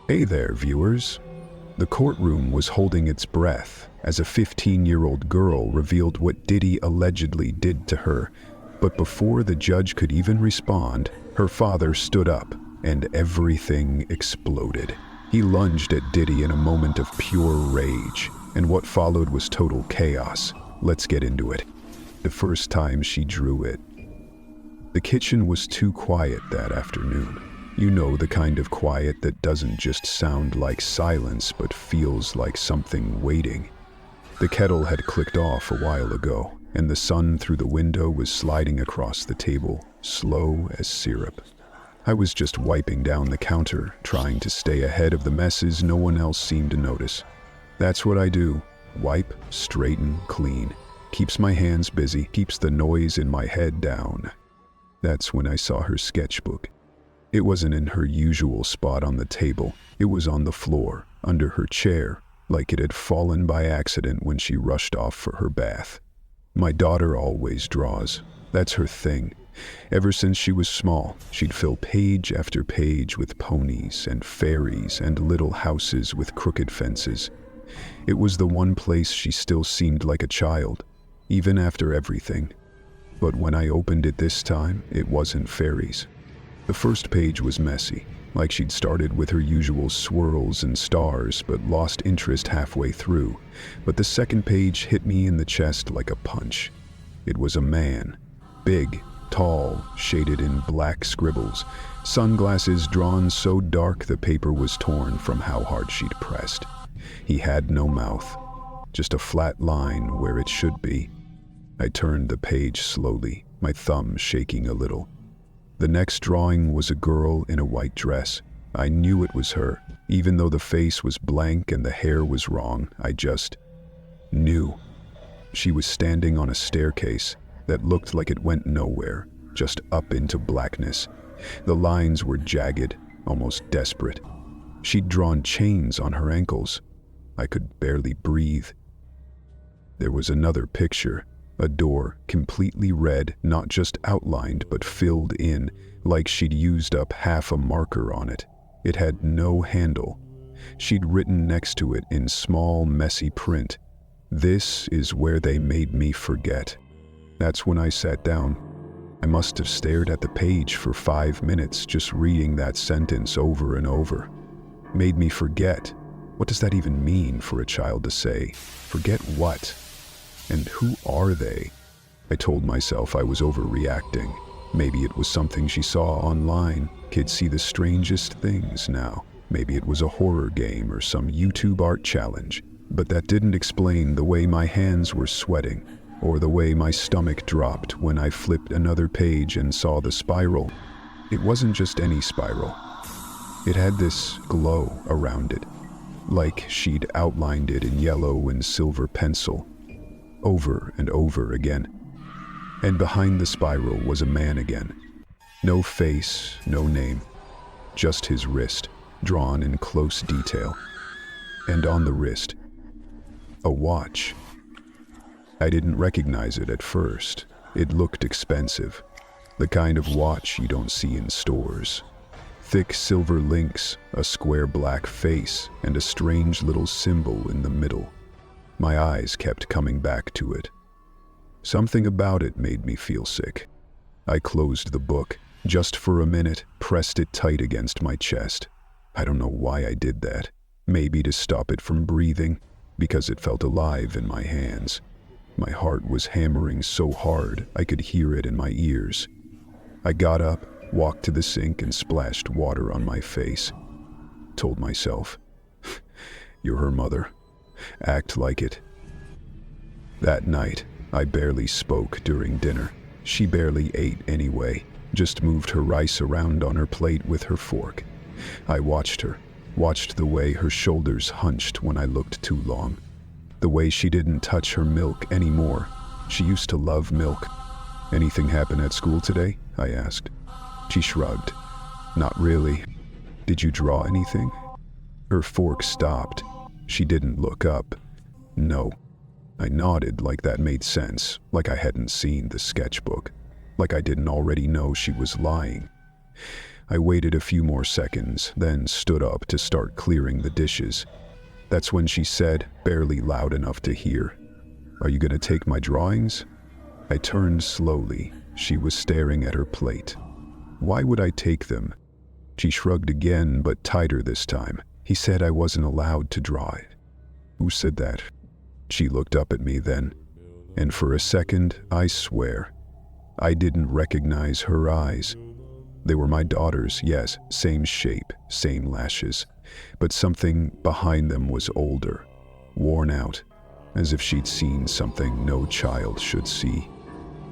Hey there, viewers. The courtroom was holding its breath as a 15-year-old girl revealed what Diddy allegedly did to her. But before the judge could even respond, her father stood up and everything exploded. He lunged at Diddy in a moment of pure rage, and what followed was total chaos. Let's get into it. The first time she drew it. The kitchen was too quiet that afternoon. You know, the kind of quiet that doesn't just sound like silence, but feels like something waiting. The kettle had clicked off a while ago, and the sun through the window was sliding across the table, slow as syrup. I was just wiping down the counter, trying to stay ahead of the messes no one else seemed to notice. That's what I do. Wipe, straighten, clean. Keeps my hands busy, keeps the noise in my head down. That's when I saw her sketchbook. It wasn't in her usual spot on the table. It was on the floor, under her chair, like it had fallen by accident when she rushed off for her bath. My daughter always draws. That's her thing. Ever since she was small, she'd fill page after page with ponies and fairies and little houses with crooked fences. It was the one place she still seemed like a child, even after everything. But when I opened it this time, it wasn't fairies. The first page was messy, like she'd started with her usual swirls and stars but lost interest halfway through. But the second page hit me in the chest like a punch. It was a man, big, tall, shaded in black scribbles, sunglasses drawn so dark the paper was torn from how hard she'd pressed. He had no mouth, just a flat line where it should be. I turned the page slowly, my thumb shaking a little. The next drawing was a girl in a white dress. I knew it was her, even though the face was blank and the hair was wrong. I just knew. She was standing on a staircase that looked like it went nowhere, just up into blackness. The lines were jagged, almost desperate. She'd drawn chains on her ankles. I could barely breathe. There was another picture. A door, completely red, not just outlined but filled in, like she'd used up half a marker on it. It had no handle. She'd written next to it in small, messy print, "This is where they made me forget." That's when I sat down. I must have stared at the page for 5 minutes, just reading that sentence over and over. Made me forget. What does that even mean for a child to say? Forget what? And who are they? I told myself I was overreacting. Maybe it was something she saw online. Kids see the strangest things now. Maybe it was a horror game or some YouTube art challenge. But that didn't explain the way my hands were sweating, or the way my stomach dropped when I flipped another page and saw the spiral. It wasn't just any spiral. It had this glow around it, like she'd outlined it in yellow and silver pencil, over and over again. And behind the spiral was a man again. No face, no name, just his wrist, drawn in close detail. And on the wrist, a watch. I didn't recognize it at first. It looked expensive, the kind of watch you don't see in stores. Thick silver links, a square black face, and a strange little symbol in the middle. My eyes kept coming back to it. Something about it made me feel sick. I closed the book, just for a minute, pressed it tight against my chest. I don't know why I did that. Maybe to stop it from breathing, because it felt alive in my hands. My heart was hammering so hard I could hear it in my ears. I got up, walked to the sink, and splashed water on my face. Told myself, "You're her mother. Act like it." That night, I barely spoke during dinner. She barely ate anyway, just moved her rice around on her plate with her fork. I watched her, watched the way her shoulders hunched when I looked too long, the way she didn't touch her milk anymore. She used to love milk. "Anything happen at school today?" I asked. She shrugged. "Not really." "Did you draw anything?" Her fork stopped. She didn't look up. "No." I nodded like that made sense, like I hadn't seen the sketchbook, like I didn't already know she was lying. I waited a few more seconds, then stood up to start clearing the dishes. That's when she said, barely loud enough to hear, "Are you gonna take my drawings?" I turned slowly. She was staring at her plate. "Why would I take them?" She shrugged again, but tighter this time. "He said I wasn't allowed to draw it." "Who said that?" She looked up at me then, and for a second, I swear, I didn't recognize her eyes. They were my daughter's, yes, same shape, same lashes, but something behind them was older, worn out, as if she'd seen something no child should see.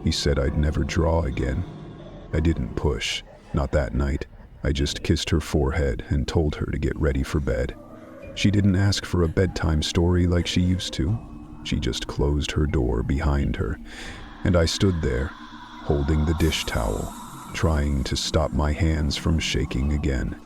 "He said I'd never draw again." I didn't push, not that night. I just kissed her forehead and told her to get ready for bed. She didn't ask for a bedtime story like she used to. She just closed her door behind her, and I stood there, holding the dish towel, trying to stop my hands from shaking again.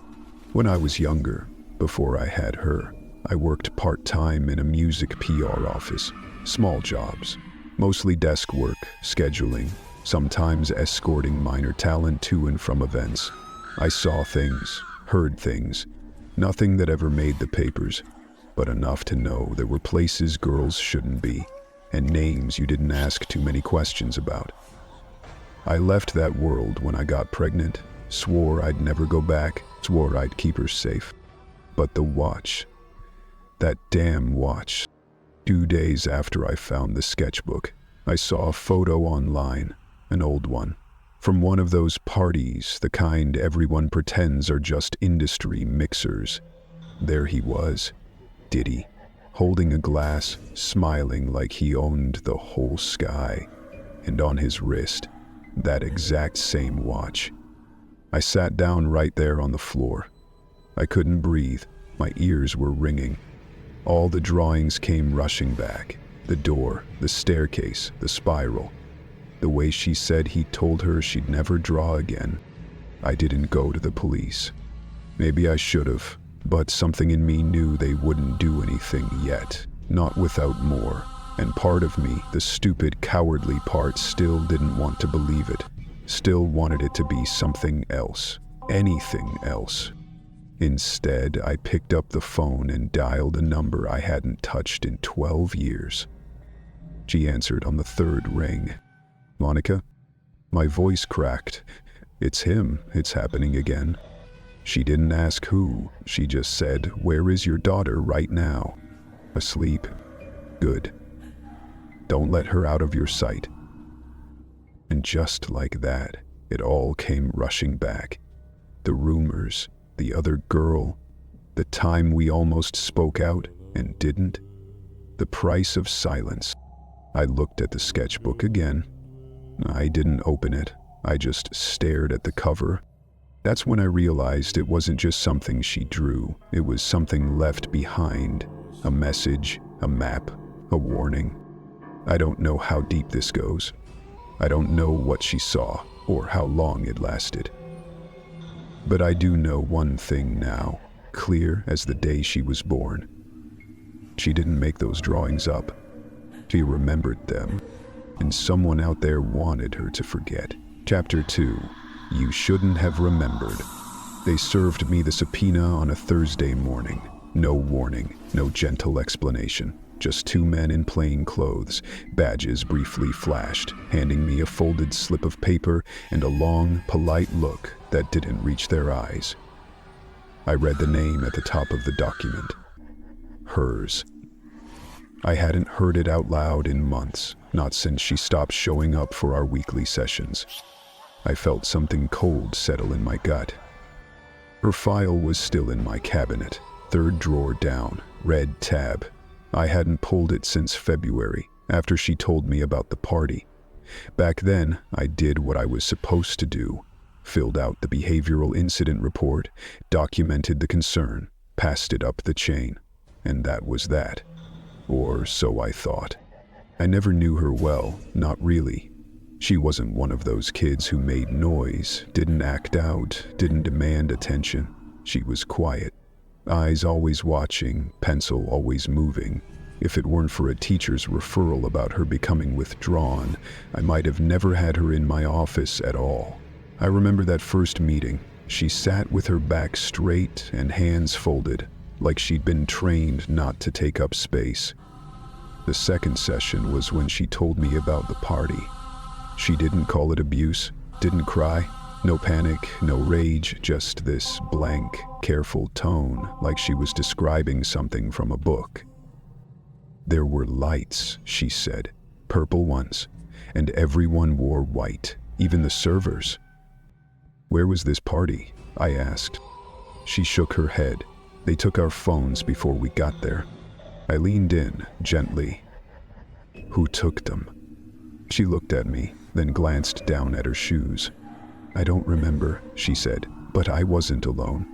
When I was younger, before I had her, I worked part-time in a music PR office, small jobs, mostly desk work, scheduling, sometimes escorting minor talent to and from events. I saw things, heard things, nothing that ever made the papers, but enough to know there were places girls shouldn't be, and names you didn't ask too many questions about. I left that world when I got pregnant, swore I'd never go back, swore I'd keep her safe. But the watch, that damn watch. 2 days after I found the sketchbook, I saw a photo online, an old one, from one of those parties, the kind everyone pretends are just industry mixers. There he was, Diddy, holding a glass, smiling like he owned the whole sky, and on his wrist, that exact same watch. I sat down right there on the floor. I couldn't breathe. My ears were ringing. All the drawings came rushing back. The door, the staircase, the spiral. The way she said he told her she'd never draw again. I didn't go to the police. Maybe I should have, but something in me knew they wouldn't do anything yet, not without more. And part of me, the stupid, cowardly part, still didn't want to believe it. Still wanted it to be something else, anything else. Instead, I picked up the phone and dialed a number I hadn't touched in 12 years. She answered on the third ring. "Monica?" My voice cracked. "It's him. It's happening again." She didn't ask who. She just said, "Where is your daughter right now?" "Asleep." "Good. Don't let her out of your sight." And just like that, it all came rushing back. The rumors, the other girl, the time we almost spoke out and didn't, the price of silence. I looked at the sketchbook again. I didn't open it. I just stared at the cover. That's when I realized it wasn't just something she drew. It was something left behind. A message, a map, a warning. I don't know how deep this goes. I don't know what she saw or how long it lasted. But I do know one thing now, clear as the day she was born. She didn't make those drawings up. She remembered them, and someone out there wanted her to forget. Chapter 2, You Shouldn't Have Remembered. They served me the subpoena on a Thursday morning. No warning, no gentle explanation. Just 2 men in plain clothes, badges briefly flashed, handing me a folded slip of paper and a long, polite look that didn't reach their eyes. I read the name at the top of the document. Hers. I hadn't heard it out loud in months, not since she stopped showing up for our weekly sessions. I felt something cold settle in my gut. Her file was still in my cabinet, 3rd drawer down, red tab. I hadn't pulled it since February, after she told me about the party. Back then, I did what I was supposed to do. Filled out the behavioral incident report, documented the concern, passed it up the chain. And that was that. Or so I thought. I never knew her well, not really. She wasn't one of those kids who made noise, didn't act out, didn't demand attention. She was quiet. Eyes always watching, pencil always moving. If it weren't for a teacher's referral about her becoming withdrawn, I might have never had her in my office at all. I remember that first meeting. She sat with her back straight and hands folded, like she'd been trained not to take up space. The second session was when she told me about the party. She didn't call it abuse, didn't cry, no panic, no rage, just this blank, careful tone, like she was describing something from a book. There were lights, she said, purple ones, and everyone wore white, even the servers. Where was this party? I asked. She shook her head. They took our phones before we got there. I leaned in, gently. Who took them? She looked at me, then glanced down at her shoes. I don't remember, she said, but I wasn't alone.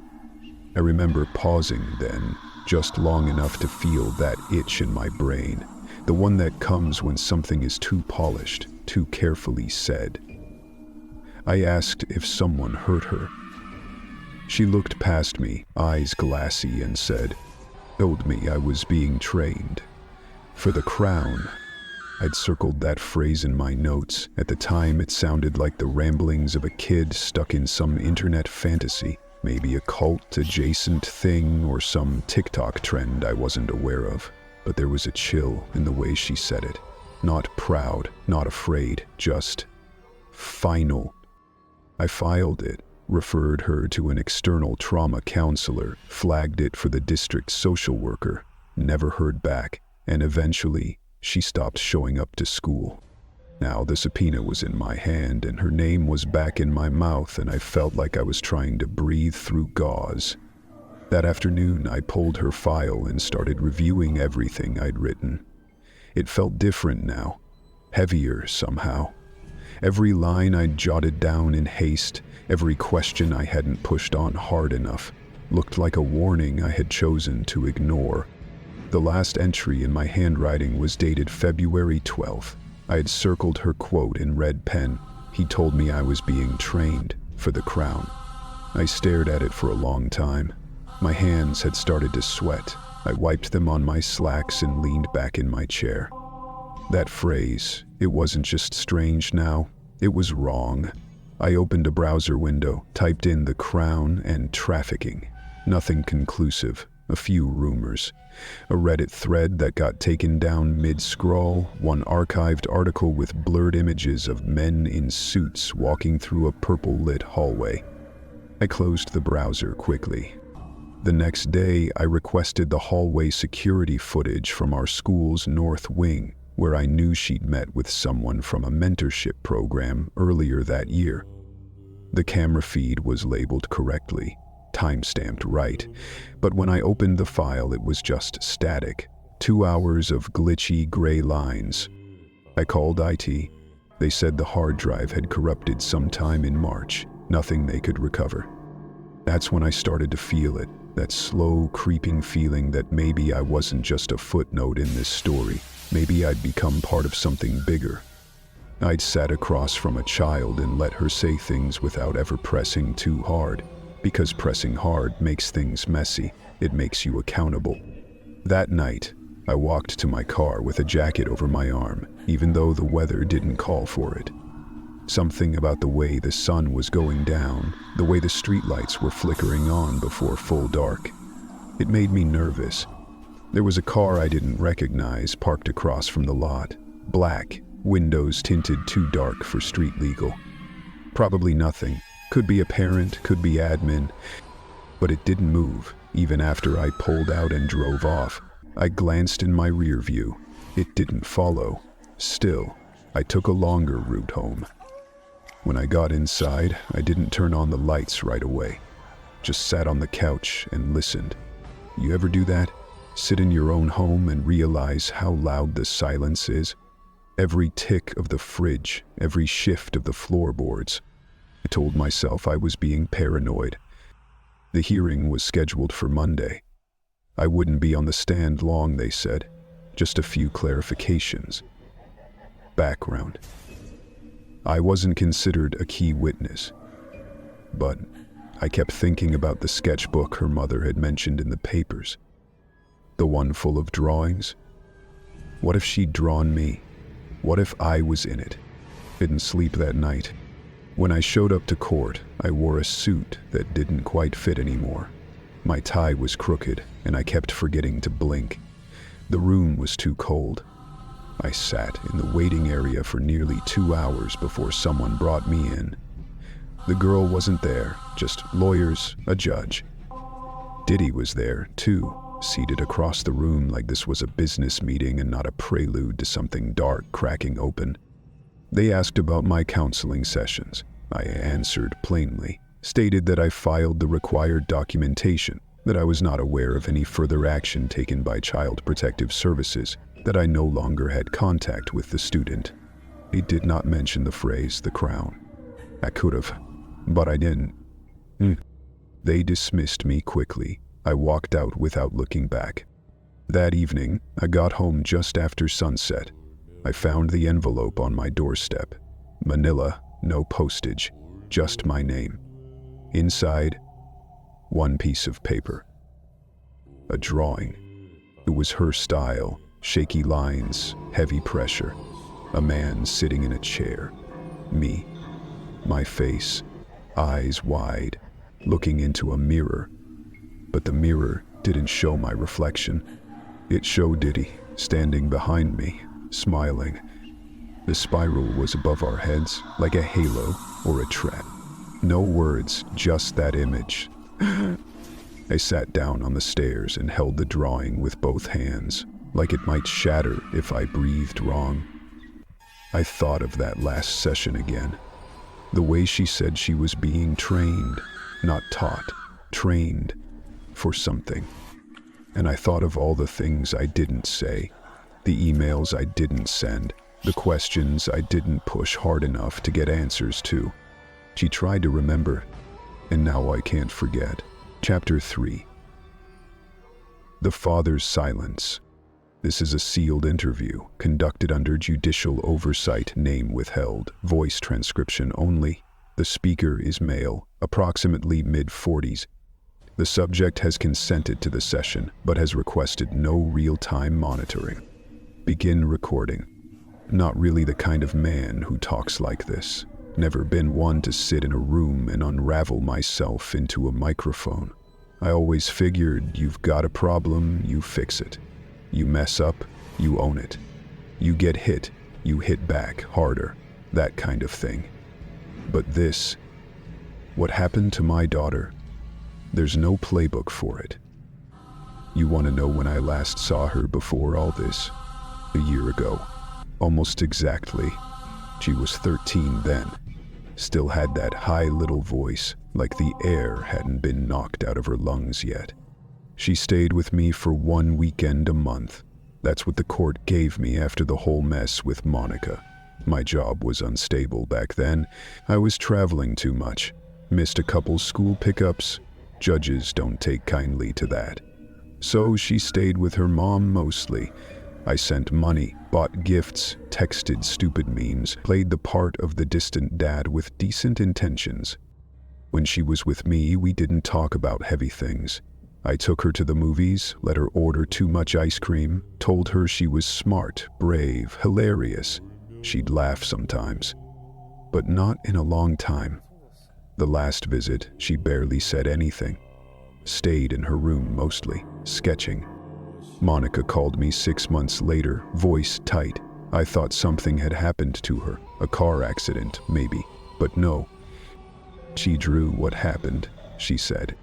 I remember pausing then, just long enough to feel that itch in my brain, the one that comes when something is too polished, too carefully said. I asked if someone hurt her. She looked past me, eyes glassy, and said, told me I was being trained. For the crown. I'd circled that phrase in my notes. At the time, it sounded like the ramblings of a kid stuck in some internet fantasy, maybe a cult-adjacent thing or some TikTok trend I wasn't aware of. But there was a chill in the way she said it. Not proud, not afraid, just final. I filed it, referred her to an external trauma counselor, flagged it for the district social worker, never heard back, and eventually she stopped showing up to school. Now the subpoena was in my hand and her name was back in my mouth, and I felt like I was trying to breathe through gauze. That afternoon I pulled her file and started reviewing everything I'd written. It felt different now, heavier somehow. Every line I'd jotted down in haste, every question I hadn't pushed on hard enough, looked like a warning I had chosen to ignore. The last entry in my handwriting was dated February 12th. I had circled her quote in red pen. He told me I was being trained for the crown. I stared at it for a long time. My hands had started to sweat. I wiped them on my slacks and leaned back in my chair. That phrase, it wasn't just strange now, it was wrong. I opened a browser window, typed in the crown and trafficking. Nothing conclusive, a few rumors. A Reddit thread that got taken down mid-scroll, one archived article with blurred images of men in suits walking through a purple-lit hallway. I closed the browser quickly. The next day, I requested the hallway security footage from our school's north wing, where I knew she'd met with someone from a mentorship program earlier that year. The camera feed was labeled correctly, timestamped right, but when I opened the file it was just static, 2 hours of glitchy gray lines. I called IT. They said the hard drive had corrupted sometime in March, nothing they could recover. That's when I started to feel it, that slow, creeping feeling that maybe I wasn't just a footnote in this story. Maybe I'd become part of something bigger. I'd sat across from a child and let her say things without ever pressing too hard, because pressing hard makes things messy. It makes you accountable. That night, I walked to my car with a jacket over my arm, even though the weather didn't call for it. Something about the way the sun was going down, the way the streetlights were flickering on before full dark. It made me nervous. There was a car I didn't recognize parked across from the lot. Black, windows tinted too dark for street legal. Probably nothing. Could be a parent, could be admin. But it didn't move, even after I pulled out and drove off. I glanced in my rear view. It didn't follow. Still, I took a longer route home. When I got inside, I didn't turn on the lights right away. Just sat on the couch and listened. You ever do that? Sit in your own home and realize how loud the silence is? Every tick of the fridge, every shift of the floorboards. I told myself I was being paranoid. The hearing was scheduled for Monday. I wouldn't be on the stand long, they said. Just a few clarifications. Background. I wasn't considered a key witness, but I kept thinking about the sketchbook her mother had mentioned in the papers. The one full of drawings? What if she'd drawn me? What if I was in it? Didn't sleep that night. When I showed up to court, I wore a suit that didn't quite fit anymore. My tie was crooked, and I kept forgetting to blink. The room was too cold. I sat in the waiting area for nearly 2 hours before someone brought me in. The girl wasn't there, just lawyers, a judge. Diddy was there, too, seated across the room like this was a business meeting and not a prelude to something dark cracking open. They asked about my counseling sessions. I answered plainly, stated that I filed the required documentation, that I was not aware of any further action taken by Child Protective Services, that I no longer had contact with the student. He did not mention the phrase, the crown. I could have, but I didn't. They dismissed me quickly. I walked out without looking back. That evening, I got home just after sunset. I found the envelope on my doorstep. Manila, no postage, just my name. Inside, one piece of paper. A drawing. It was her style, shaky lines, heavy pressure. A man sitting in a chair. Me. My face, eyes wide, looking into a mirror. But the mirror didn't show my reflection. It showed Diddy, standing behind me, smiling. The spiral was above our heads, like a halo or a trap. No words, just that image. I sat down on the stairs and held the drawing with both hands, like it might shatter if I breathed wrong. I thought of that last session again. The way she said she was being trained, not taught, trained for something. And I thought of all the things I didn't say, the emails I didn't send, the questions I didn't push hard enough to get answers to. She tried to remember, and now I can't forget. Chapter 3. The Father's Silence. This is a sealed interview, conducted under judicial oversight, name withheld, voice transcription only. The speaker is male, approximately mid-40s. The subject has consented to the session, but has requested no real-time monitoring. Begin recording. Not really the kind of man who talks like this. Never been one to sit in a room and unravel myself into a microphone. I always figured you've got a problem, you fix it. You mess up, you own it. You get hit, you hit back harder. That kind of thing. But this, what happened to my daughter, there's no playbook for it. You want to know when I last saw her before all this? A year ago. Almost exactly. She was 13 then. Still had that high little voice, like the air hadn't been knocked out of her lungs yet. She stayed with me for 1 weekend a month. That's what the court gave me after the whole mess with Monica. My job was unstable back then. I was traveling too much. Missed a couple school pickups. Judges don't take kindly to that. So she stayed with her mom mostly. I sent money, bought gifts, texted stupid memes, played the part of the distant dad with decent intentions. When she was with me, we didn't talk about heavy things. I took her to the movies, let her order too much ice cream, told her she was smart, brave, hilarious. She'd laugh sometimes, but not in a long time. The last visit, she barely said anything. Stayed in her room mostly, sketching. Monica called me 6 months later, voice tight. I thought something had happened to her, a car accident, maybe, but no. She drew what happened, she said.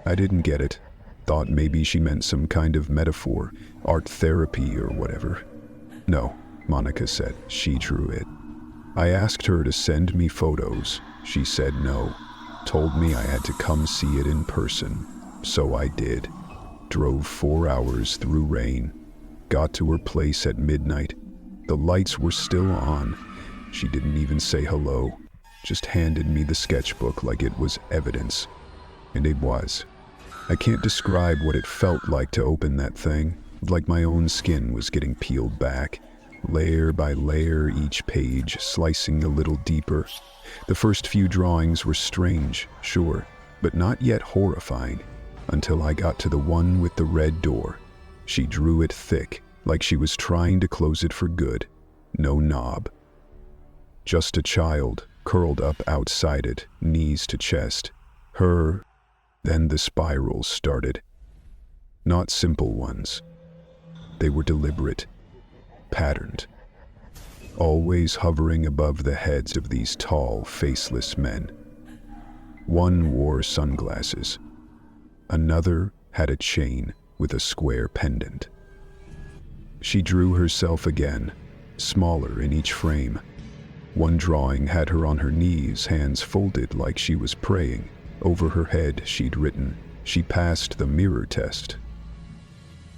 I didn't get it. Thought maybe she meant some kind of metaphor, art therapy or whatever. No, Monica said, she drew it. I asked her to send me photos. She said no. Told me I had to come see it in person. So I did. Drove 4 hours through rain. Got to her place at midnight. The lights were still on. She didn't even say hello. Just handed me the sketchbook like it was evidence. And it was. I can't describe what it felt like to open that thing. Like my own skin was getting peeled back. Layer by layer, each page slicing a little deeper. The first few drawings were strange, sure, but not yet horrifying. Until I got to the one with the red door. She drew it thick, like she was trying to close it for good. No knob. Just a child, curled up outside it, knees to chest. Then the spirals started. Not simple ones. They were deliberate, patterned, always hovering above the heads of these tall, faceless men. One wore sunglasses. Another had a chain with a square pendant. She drew herself again, smaller in each frame. One drawing had her on her knees, hands folded like she was praying. Over her head she'd written, "She passed the mirror test."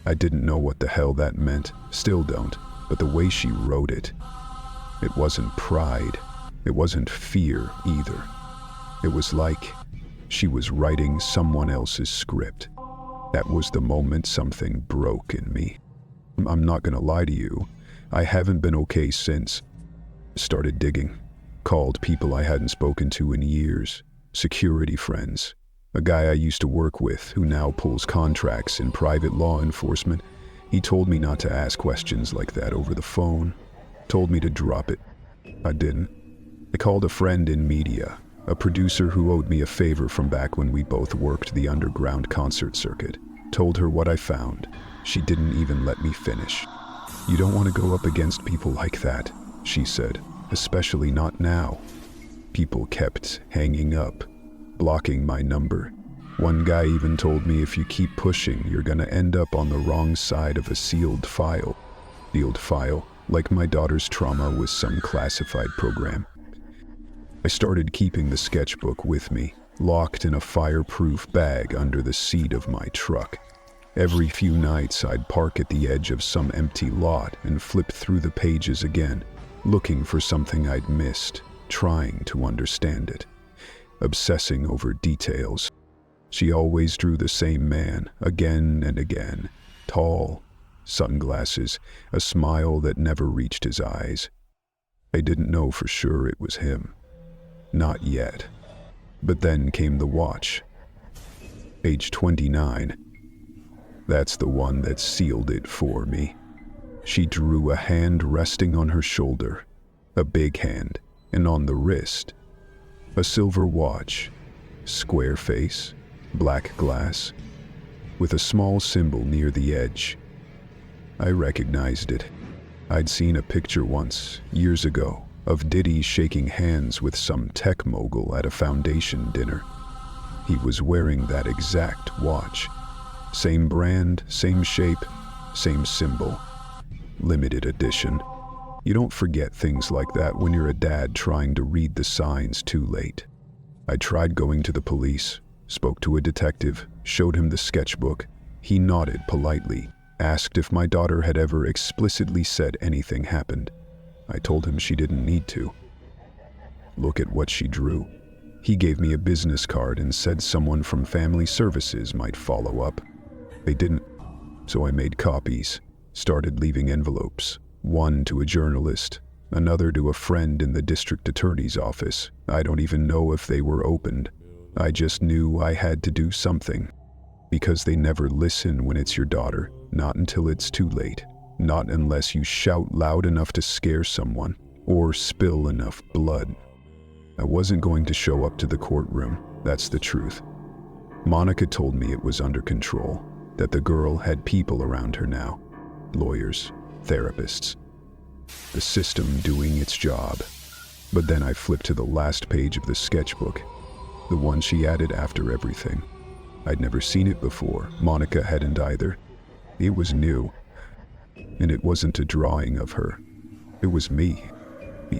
I didn't know what the hell that meant, still don't, but the way she wrote it wasn't pride, it wasn't fear either. It was like she was writing someone else's script. That was the moment something broke in me. I'm not gonna lie to you, I haven't been okay since. Started digging, called people I hadn't spoken to in years, security friends, a guy I used to work with who now pulls contracts in private law enforcement. He told me not to ask questions like that over the phone, told me to drop it. I didn't. I called a friend in media, a producer who owed me a favor from back when we both worked the underground concert circuit. Told her what I found. She didn't even let me finish. "You don't want to go up against people like that," she said, "especially not now." People kept hanging up, blocking my number. One guy even told me if you keep pushing, you're gonna end up on the wrong side of a sealed file. Sealed file, like my daughter's trauma was some classified program. I started keeping the sketchbook with me, locked in a fireproof bag under the seat of my truck. Every few nights I'd park at the edge of some empty lot and flip through the pages again, looking for something I'd missed, trying to understand it, obsessing over details. She always drew the same man, again and again, tall, sunglasses, a smile that never reached his eyes. I didn't know for sure it was him. Not yet. But then came the watch. Age 29. That's the one that sealed it for me. She drew a hand resting on her shoulder, a big hand, and on the wrist, a silver watch, square face, black glass, with a small symbol near the edge. I recognized it. I'd seen a picture once, years ago, of Diddy shaking hands with some tech mogul at a foundation dinner. He was wearing that exact watch. Same brand, same shape, same symbol. Limited edition. You don't forget things like that when you're a dad trying to read the signs too late. I tried going to the police, spoke to a detective, showed him the sketchbook. He nodded politely, asked if my daughter had ever explicitly said anything happened. I told him she didn't need to. Look at what she drew. He gave me a business card and said someone from family services might follow up. They didn't, so I made copies, started leaving envelopes, one to a journalist, another to a friend in the district attorney's office. I don't even know if they were opened. I just knew I had to do something, because they never listen when it's your daughter, not until it's too late, not unless you shout loud enough to scare someone, or spill enough blood. I wasn't going to show up to the courtroom, that's the truth. Monica told me it was under control, that the girl had people around her now, lawyers, therapists, the system doing its job. But then I flipped to the last page of the sketchbook, the one she added after everything. I'd never seen it before, Monica hadn't either. It was new, and it wasn't a drawing of her. It was me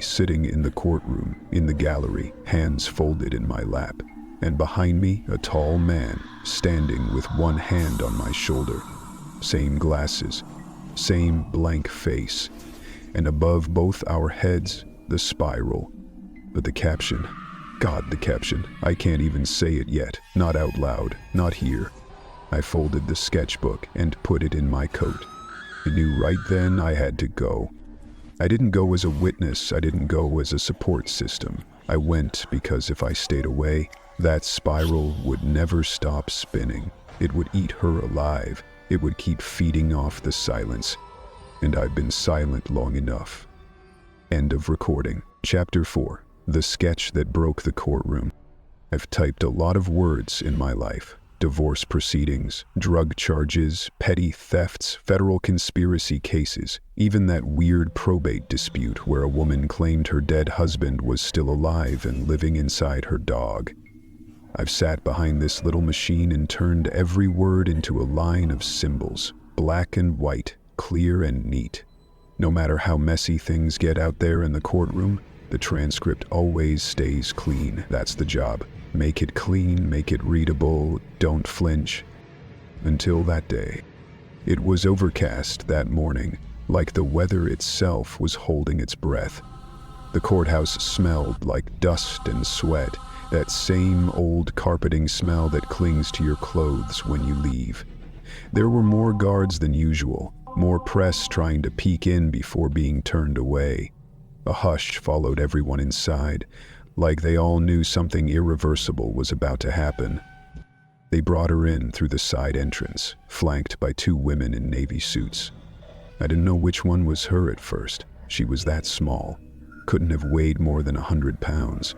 sitting in the courtroom, in the gallery, hands folded in my lap, and behind me a tall man standing with one hand on my shoulder. Same glasses, same blank face, and above both our heads, the spiral. But the caption, God, the caption, I can't even say it yet, not out loud, not here. I folded the sketchbook and put it in my coat. I knew right then I had to go. I didn't go as a witness, I didn't go as a support system. I went because if I stayed away, that spiral would never stop spinning. It would eat her alive. It would keep feeding off the silence. And I've been silent long enough. End of recording. Chapter 4. The sketch that broke the courtroom. I've typed a lot of words in my life. Divorce proceedings, drug charges, petty thefts, federal conspiracy cases, even that weird probate dispute where a woman claimed her dead husband was still alive and living inside her dog. I've sat behind this little machine and turned every word into a line of symbols, black and white, clear and neat. No matter how messy things get out there in the courtroom, the transcript always stays clean. That's the job. Make it clean, make it readable, don't flinch. Until that day. It was overcast that morning, like the weather itself was holding its breath. The courthouse smelled like dust and sweat, that same old carpeting smell that clings to your clothes when you leave. There were more guards than usual, more press trying to peek in before being turned away. A hush followed everyone inside, like they all knew something irreversible was about to happen. They brought her in through the side entrance, flanked by two women in navy suits. I didn't know which one was her at first. She was that small, couldn't have weighed more than 100 pounds.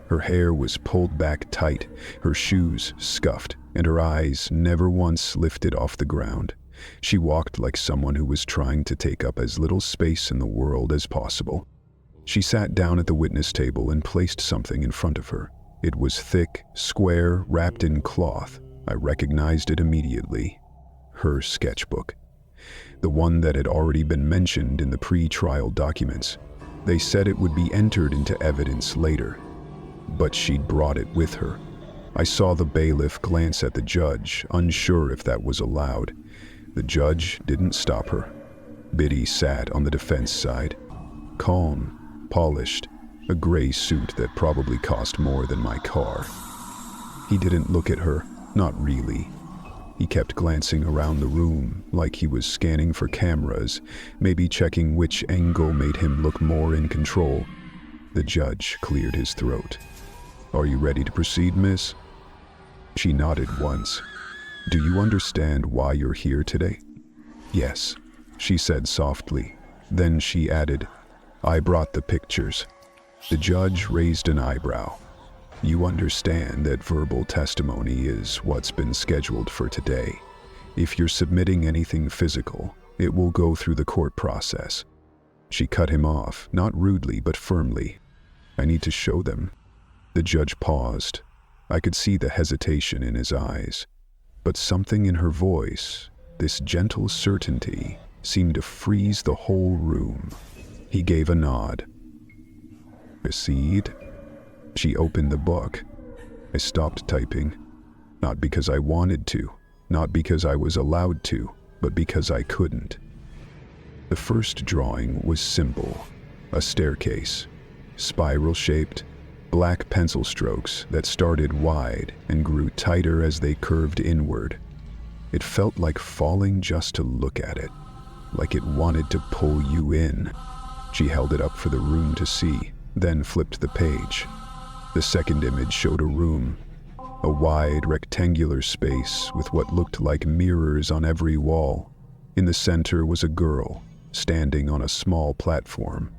Her hair was pulled back tight, her shoes scuffed, and her eyes never once lifted off the ground. She walked like someone who was trying to take up as little space in the world as possible. She sat down at the witness table and placed something in front of her. It was thick, square, wrapped in cloth. I recognized it immediately. Her sketchbook. The one that had already been mentioned in the pre-trial documents. They said it would be entered into evidence later, but she'd brought it with her. I saw the bailiff glance at the judge, unsure if that was allowed. The judge didn't stop her. Biddy sat on the defense side, calm, polished, a gray suit that probably cost more than my car. He didn't look at her, not really. He kept glancing around the room like he was scanning for cameras, maybe checking which angle made him look more in control. The judge cleared his throat. "Are you ready to proceed, miss?" She nodded once. "Do you understand why you're here today?" "Yes," she said softly. Then she added, "I brought the pictures." The judge raised an eyebrow. "You understand that verbal testimony is what's been scheduled for today. If you're submitting anything physical, it will go through the court process." She cut him off, not rudely but firmly. "I need to show them." The judge paused. I could see the hesitation in his eyes, but something in her voice, this gentle certainty, seemed to freeze the whole room. He gave a nod. "Proceed?" She opened the book. I stopped typing, not because I wanted to, not because I was allowed to, but because I couldn't. The first drawing was simple, a staircase, spiral-shaped, black pencil strokes that started wide and grew tighter as they curved inward. It felt like falling just to look at it, like it wanted to pull you in. She held it up for the room to see, then flipped the page. The second image showed a room, a wide rectangular space with what looked like mirrors on every wall. In the center was a girl, standing on a small platform.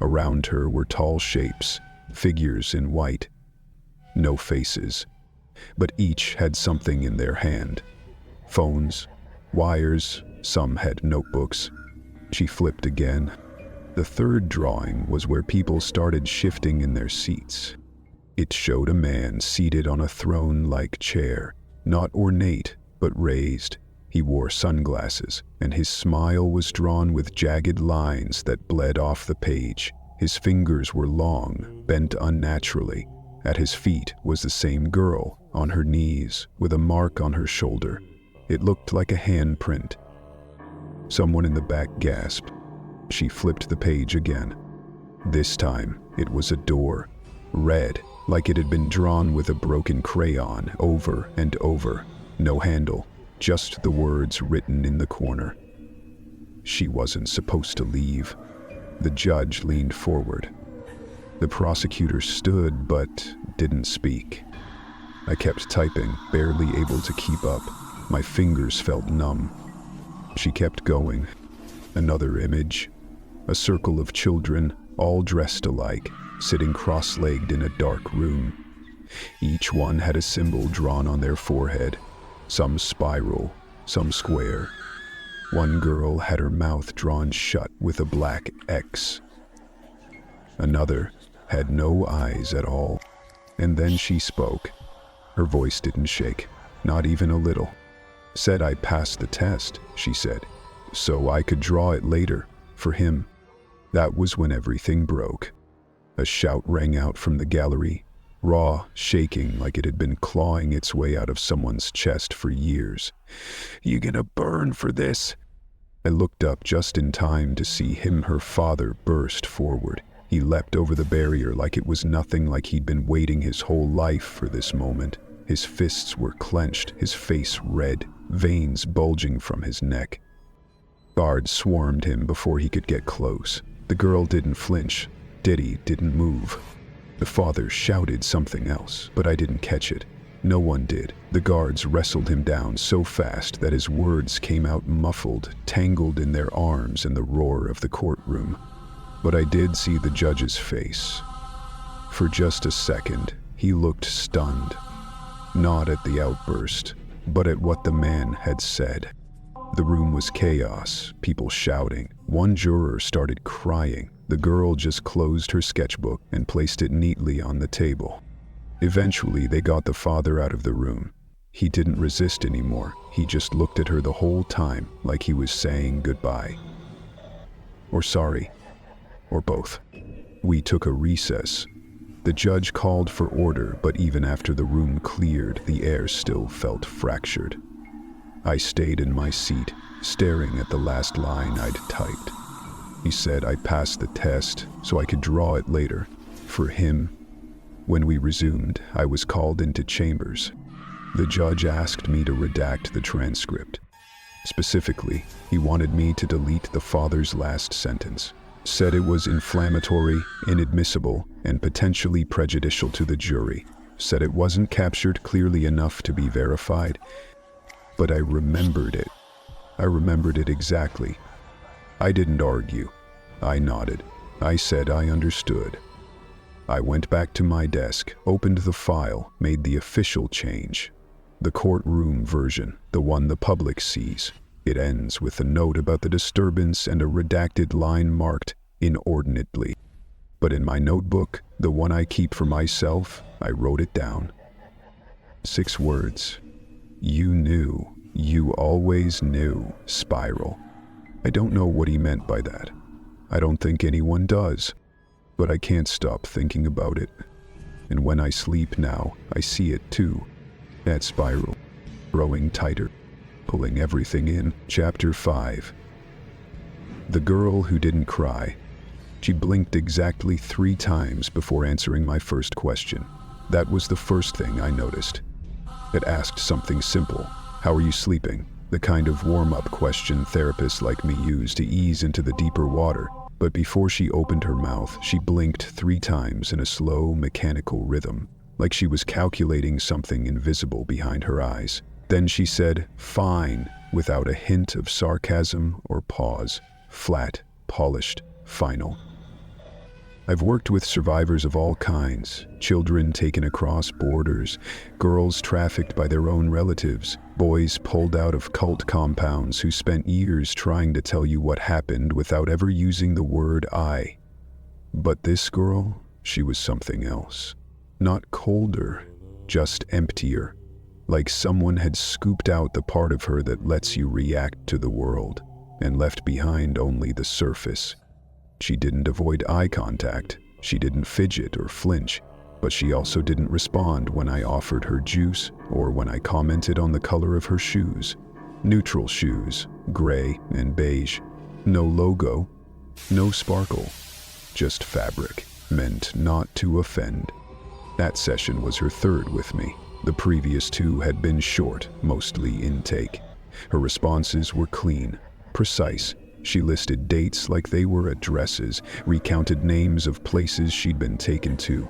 Around her were tall shapes, figures in white. No faces, but each had something in their hand. Phones, wires, some had notebooks. She flipped again. The third drawing was where people started shifting in their seats. It showed a man seated on a throne-like chair, not ornate, but raised. He wore sunglasses, and his smile was drawn with jagged lines that bled off the page. His fingers were long, bent unnaturally. At his feet was the same girl, on her knees, with a mark on her shoulder. It looked like a handprint. Someone in the back gasped. She flipped the page again. This time, it was a door, red, like it had been drawn with a broken crayon over and over. No handle, just the words written in the corner. She wasn't supposed to leave. The judge leaned forward. The prosecutor stood but didn't speak. I kept typing, barely able to keep up. My fingers felt numb. She kept going. Another image. A circle of children, all dressed alike, sitting cross-legged in a dark room. Each one had a symbol drawn on their forehead, some spiral, some square. One girl had her mouth drawn shut with a black X. Another had no eyes at all. And then she spoke. Her voice didn't shake, not even a little. Said I passed the test, she said, so I could draw it later, for him. That was when everything broke. A shout rang out from the gallery, raw, shaking like it had been clawing its way out of someone's chest for years. "You gonna burn for this?" I looked up just in time to see him, her father, burst forward. He leapt over the barrier like it was nothing, like he'd been waiting his whole life for this moment. His fists were clenched, his face red, veins bulging from his neck. Guards swarmed him before he could get close. The girl didn't flinch. Diddy didn't move. The father shouted something else, but I didn't catch it. No one did. The guards wrestled him down so fast that his words came out muffled, tangled in their arms and the roar of the courtroom. But I did see the judge's face. For just a second, he looked stunned. Not at the outburst, but at what the man had said. The room was chaos, people shouting. One juror started crying. The girl just closed her sketchbook and placed it neatly on the table. Eventually, they got the father out of the room. He didn't resist anymore. He just looked at her the whole time, like he was saying goodbye. Or sorry. Or both. We took a recess. The judge called for order, but even after the room cleared, the air still felt fractured. I stayed in my seat, staring at the last line I'd typed. He said I passed the test, so I could draw it later. For him. When we resumed, I was called into chambers. The judge asked me to redact the transcript. Specifically, he wanted me to delete the father's last sentence. Said it was inflammatory, inadmissible, and potentially prejudicial to the jury. Said it wasn't captured clearly enough to be verified. But I remembered it. I remembered it exactly. I didn't argue. I nodded. I said I understood. I went back to my desk, opened the file, made the official change. The courtroom version, the one the public sees. It ends with a note about the disturbance and a redacted line marked inordinately. But in my notebook, the one I keep for myself, I wrote it down. 6 words. You knew. You always knew. Spiral. I don't know what he meant by that. I don't think anyone does. But I can't stop thinking about it. And when I sleep now, I see it too. That spiral. Growing tighter. Pulling everything in. Chapter 5. The Girl Who Didn't Cry. She blinked exactly 3 times before answering my first question. That was the first thing I noticed. It asked something simple. How are you sleeping? The kind of warm-up question therapists like me use to ease into the deeper water. But before she opened her mouth, she blinked 3 times in a slow, mechanical rhythm, like she was calculating something invisible behind her eyes. Then she said, "Fine," without a hint of sarcasm or pause. Flat, polished, final. I've worked with survivors of all kinds, children taken across borders, girls trafficked by their own relatives, boys pulled out of cult compounds who spent years trying to tell you what happened without ever using the word I. But this girl, she was something else. Not colder, just emptier. Like someone had scooped out the part of her that lets you react to the world, and left behind only the surface. She didn't avoid eye contact, she didn't fidget or flinch, but she also didn't respond when I offered her juice or when I commented on the color of her shoes. Neutral shoes, gray and beige. No logo, no sparkle, just fabric, meant not to offend. That session was her 3rd with me. The previous 2 had been short, mostly intake. Her responses were clean, precise. She listed dates like they were addresses, recounted names of places she'd been taken to.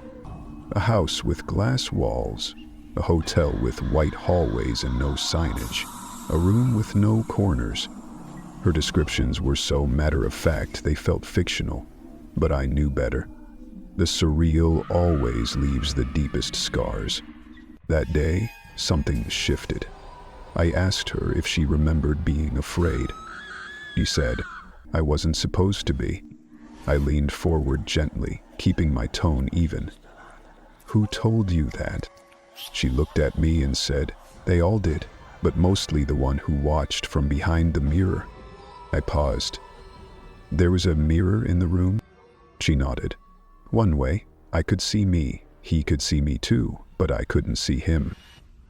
A house with glass walls, a hotel with white hallways and no signage, a room with no corners. Her descriptions were so matter-of-fact they felt fictional, but I knew better. The surreal always leaves the deepest scars. That day, something shifted. I asked her if she remembered being afraid. She said, "I wasn't supposed to be." I leaned forward gently, keeping my tone even. "Who told you that?" She looked at me and said, "They all did, but mostly the one who watched from behind the mirror." I paused. "There was a mirror in the room?" She nodded. "One way. I could see me. He could see me too, but I couldn't see him."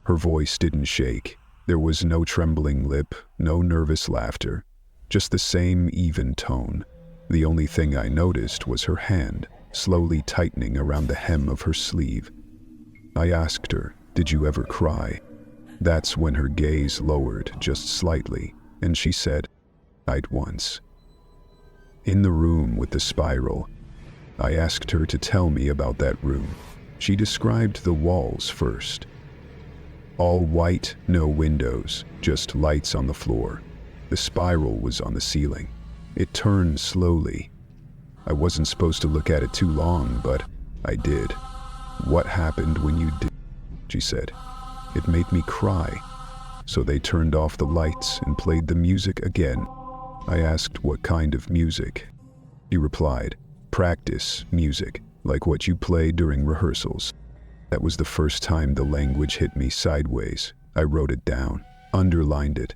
Her voice didn't shake. There was no trembling lip, no nervous laughter, just the same even tone. The only thing I noticed was her hand, slowly tightening around the hem of her sleeve. I asked her, "Did you ever cry?" That's when her gaze lowered just slightly, and she said, "I'd once." In the room with the spiral, I asked her to tell me about that room. She described the walls first. All white, no windows, just lights on the floor. The spiral was on the ceiling. It turned slowly. I wasn't supposed to look at it too long, but I did. "What happened when you did?" she said. "It made me cry." So they turned off the lights and played the music again. I asked what kind of music. She replied, "Practice music, like what you play during rehearsals." That was the first time the language hit me sideways. I wrote it down, underlined it.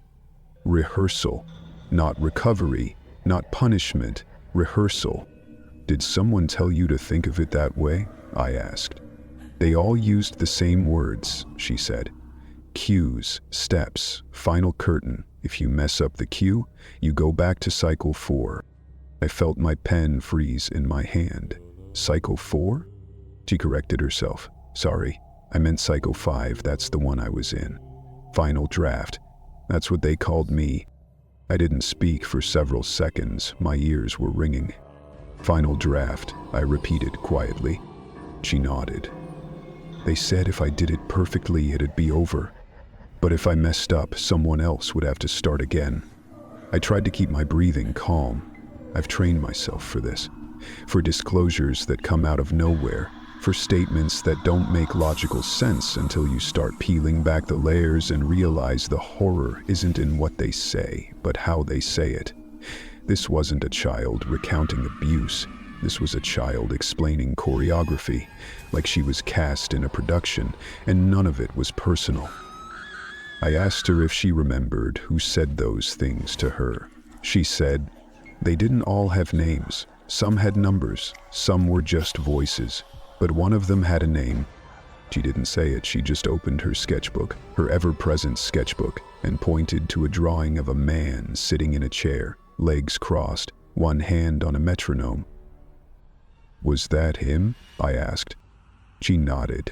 Rehearsal, not recovery, not punishment, rehearsal. "Did someone tell you to think of it that way?" I asked. "They all used the same words," she said. "Cues, steps, final curtain. If you mess up the cue, you go back to cycle 4. I felt my pen freeze in my hand. "Cycle 4? She corrected herself. "Sorry, I meant cycle 5, that's the one I was in. Final draft. That's what they called me." I didn't speak for several seconds, my ears were ringing. "Final draft," I repeated quietly. She nodded. "They said if I did it perfectly, it'd be over. But if I messed up, someone else would have to start again." I tried to keep my breathing calm. I've trained myself for this. For disclosures that come out of nowhere. For statements that don't make logical sense until you start peeling back the layers and realize the horror isn't in what they say, but how they say it. This wasn't a child recounting abuse. This was a child explaining choreography, like she was cast in a production, and none of it was personal. I asked her if she remembered who said those things to her. She said, "They didn't all have names. Some had numbers, some were just voices. But one of them had a name." She didn't say it, she just opened her sketchbook, her ever-present sketchbook, and pointed to a drawing of a man sitting in a chair, legs crossed, one hand on a metronome. "Was that him?" I asked. She nodded.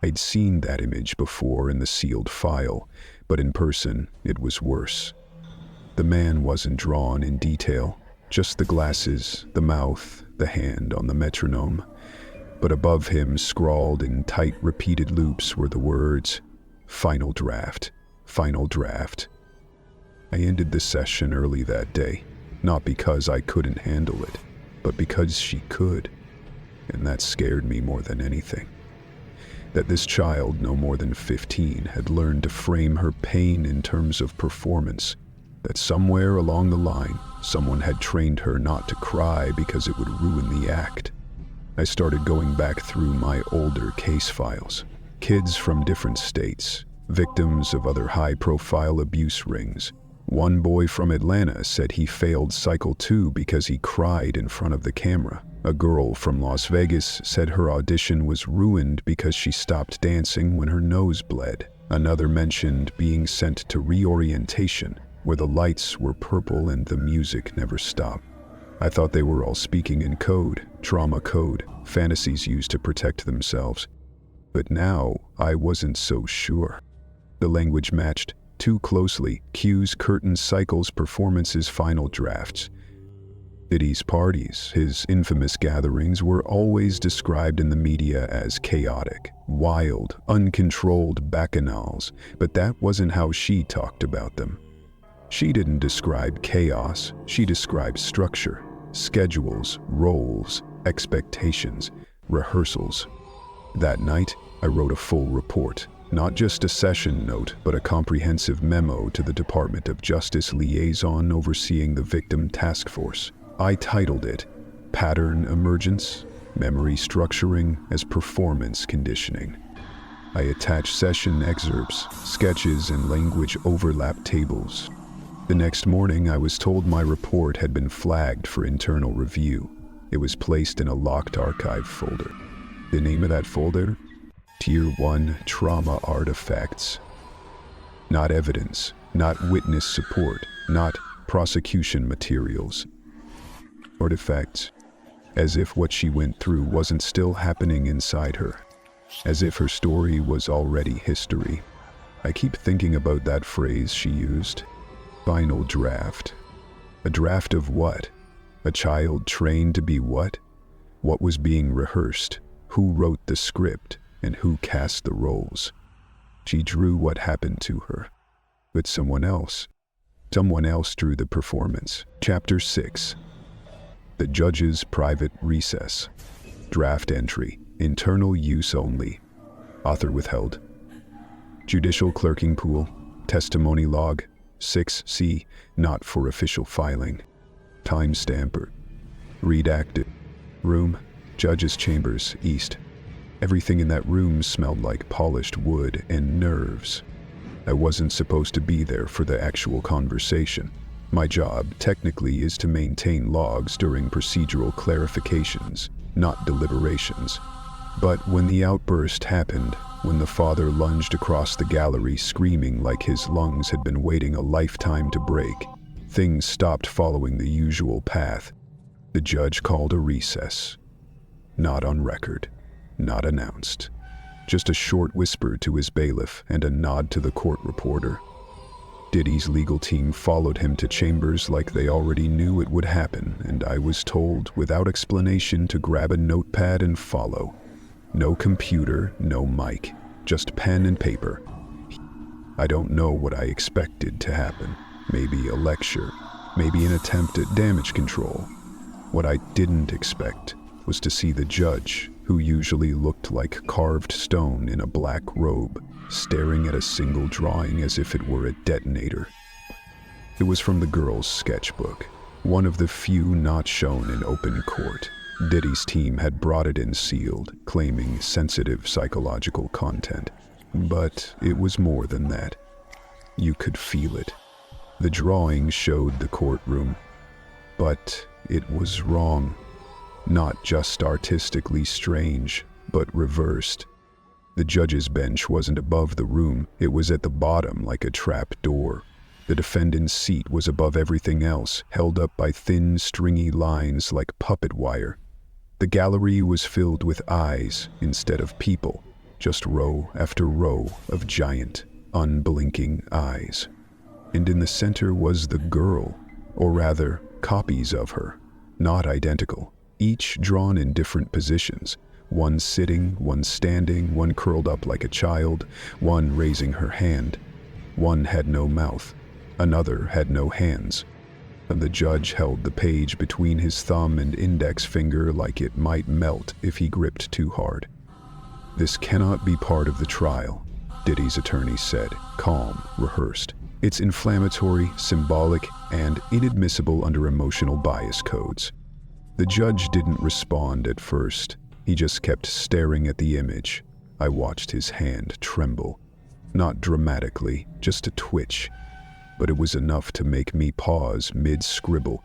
I'd seen that image before in the sealed file, but in person, it was worse. The man wasn't drawn in detail, just the glasses, the mouth, the hand on the metronome. But above him, scrawled in tight, repeated loops, were the words, "Final draft, final draft." I ended the session early that day, not because I couldn't handle it, but because she could. And that scared me more than anything. That this child, no more than 15, had learned to frame her pain in terms of performance. That somewhere along the line, someone had trained her not to cry because it would ruin the act. I started going back through my older case files. Kids from different states, victims of other high-profile abuse rings. One boy from Atlanta said he failed cycle 2 because he cried in front of the camera. A girl from Las Vegas said her audition was ruined because she stopped dancing when her nose bled. Another mentioned being sent to reorientation, where the lights were purple and the music never stopped. I thought they were all speaking in code, trauma code, fantasies used to protect themselves. But now, I wasn't so sure. The language matched too closely: cues, curtains, cycles, performances, final drafts. Diddy's parties, his infamous gatherings, were always described in the media as chaotic, wild, uncontrolled bacchanals, but that wasn't how she talked about them. She didn't describe chaos, she described structure. Schedules, roles, expectations, rehearsals. That night, I wrote a full report, not just a session note, but a comprehensive memo to the Department of Justice liaison overseeing the victim task force. I titled it, Pattern Emergence, Memory Structuring as Performance Conditioning. I attached session excerpts, sketches, and language overlap tables. The next morning, I was told my report had been flagged for internal review. It was placed in a locked archive folder. The name of that folder? Tier 1 Trauma Artifacts. Not evidence, not witness support, not prosecution materials. Artifacts. As if what she went through wasn't still happening inside her. As if her story was already history. I keep thinking about that phrase she used. Final draft. A draft of what? A child trained to be what? What was being rehearsed? Who wrote the script? And who cast the roles? She drew what happened to her. But someone else drew the performance. Chapter 6. The Judge's Private Recess. Draft entry. Internal use only. Author withheld. Judicial clerking pool. Testimony log. 6C. Not for official filing. Timestamper. Redacted. Room. Judge's Chambers, East. Everything in that room smelled like polished wood and nerves. I wasn't supposed to be there for the actual conversation. My job, technically, is to maintain logs during procedural clarifications, not deliberations. But when the outburst happened, when the father lunged across the gallery screaming like his lungs had been waiting a lifetime to break, things stopped following the usual path. The judge called a recess. Not on record. Not announced. Just a short whisper to his bailiff and a nod to the court reporter. Diddy's legal team followed him to chambers like they already knew it would happen, and I was told, without explanation, to grab a notepad and follow. No computer, no mic, just pen and paper. I don't know what I expected to happen. Maybe a lecture, maybe an attempt at damage control. What I didn't expect was to see the judge, who usually looked like carved stone in a black robe, staring at a single drawing as if it were a detonator. It was from the girl's sketchbook, one of the few not shown in open court. Diddy's team had brought it in sealed, claiming sensitive psychological content. But it was more than that. You could feel it. The drawing showed the courtroom. But it was wrong. Not just artistically strange, but reversed. The judge's bench wasn't above the room, it was at the bottom like a trap door. The defendant's seat was above everything else, held up by thin, stringy lines like puppet wire. The gallery was filled with eyes instead of people, just row after row of giant, unblinking eyes. And in the center was the girl, or rather, copies of her, not identical, each drawn in different positions. One sitting, one standing, one curled up like a child, one raising her hand. One had no mouth, another had no hands. And the judge held the page between his thumb and index finger like it might melt if he gripped too hard. "This cannot be part of the trial," Diddy's attorney said, calm, rehearsed. "It's inflammatory, symbolic, and inadmissible under emotional bias codes." The judge didn't respond at first. He just kept staring at the image. I watched his hand tremble. Not dramatically, just a twitch. But it was enough to make me pause mid-scribble.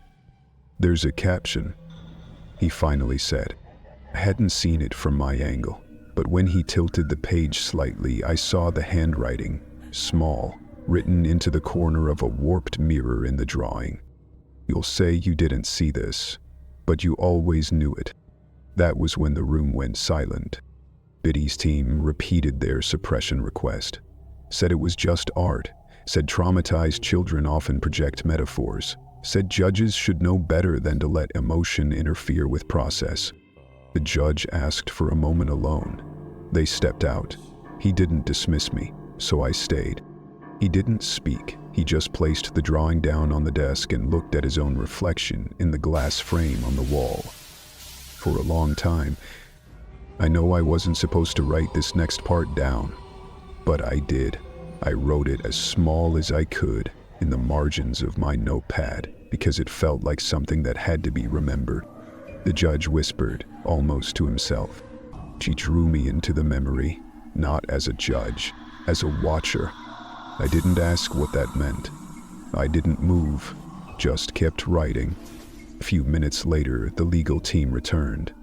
"There's a caption," he finally said. I hadn't seen it from my angle, but when he tilted the page slightly, I saw the handwriting, small, written into the corner of a warped mirror in the drawing. "You'll say you didn't see this, but you always knew it." That was when the room went silent. Diddy's team repeated their suppression request, said it was just art, said traumatized children often project metaphors, said judges should know better than to let emotion interfere with process. The judge asked for a moment alone. They stepped out. He didn't dismiss me, so I stayed. He didn't speak. He just placed the drawing down on the desk and looked at his own reflection in the glass frame on the wall. for a long time. I know I wasn't supposed to write this next part down, but I did. I wrote it as small as I could in the margins of my notepad because it felt like something that had to be remembered. The judge whispered, almost to himself. She drew me into the memory, not as a judge, as a watcher. I didn't ask what that meant. I didn't move, just kept writing. A few minutes later, the legal team returned.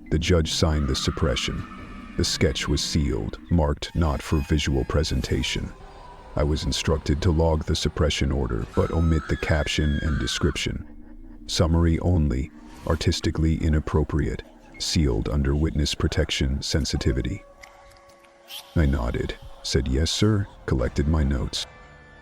The judge signed the suppression. The sketch was sealed, marked not for visual presentation. I was instructed to log the suppression order, but omit the caption and description. Summary only, artistically inappropriate, sealed under witness protection sensitivity. I nodded, said yes sir, collected my notes.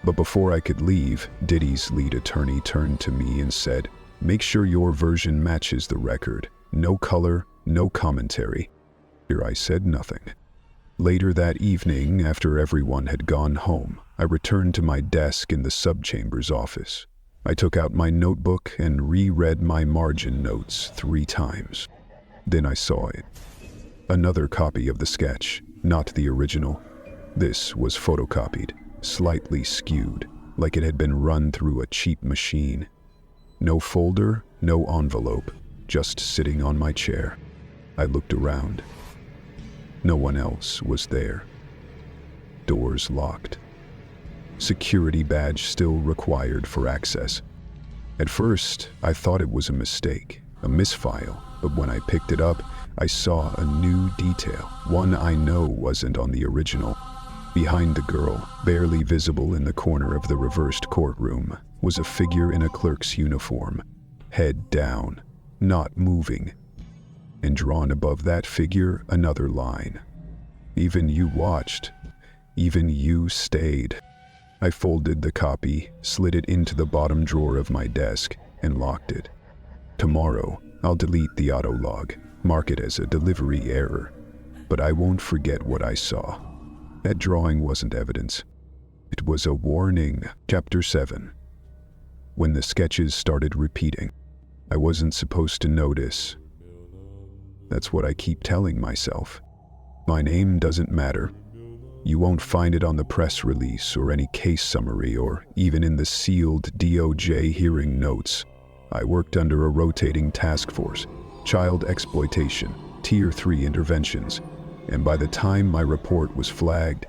But before I could leave, Diddy's lead attorney turned to me and said, make sure your version matches the record. No color, no commentary. Here I said nothing. Later that evening, after everyone had gone home, I returned to my desk in the subchamber's office. I took out my notebook and reread my margin notes 3 times. Then I saw it. Another copy of the sketch, not the original. This was photocopied, slightly skewed, like it had been run through a cheap machine. No folder, no envelope, just sitting on my chair. I looked around. No one else was there. Doors locked. Security badge still required for access. At first, I thought it was a mistake, a misfile, but when I picked it up, I saw a new detail, one I know wasn't on the original. Behind the girl, barely visible in the corner of the reversed courtroom, was a figure in a clerk's uniform, head down, not moving. And drawn above that figure, another line. Even you watched. Even you stayed. I folded the copy, slid it into the bottom drawer of my desk, and locked it. Tomorrow, I'll delete the autolog, mark it as a delivery error. But I won't forget what I saw. That drawing wasn't evidence. It was a warning. Chapter 7. When the sketches started repeating, I wasn't supposed to notice. That's what I keep telling myself. My name doesn't matter. You won't find it on the press release or any case summary or even in the sealed DOJ hearing notes. I worked under a rotating task force, child exploitation, Tier 3 interventions, and by the time my report was flagged,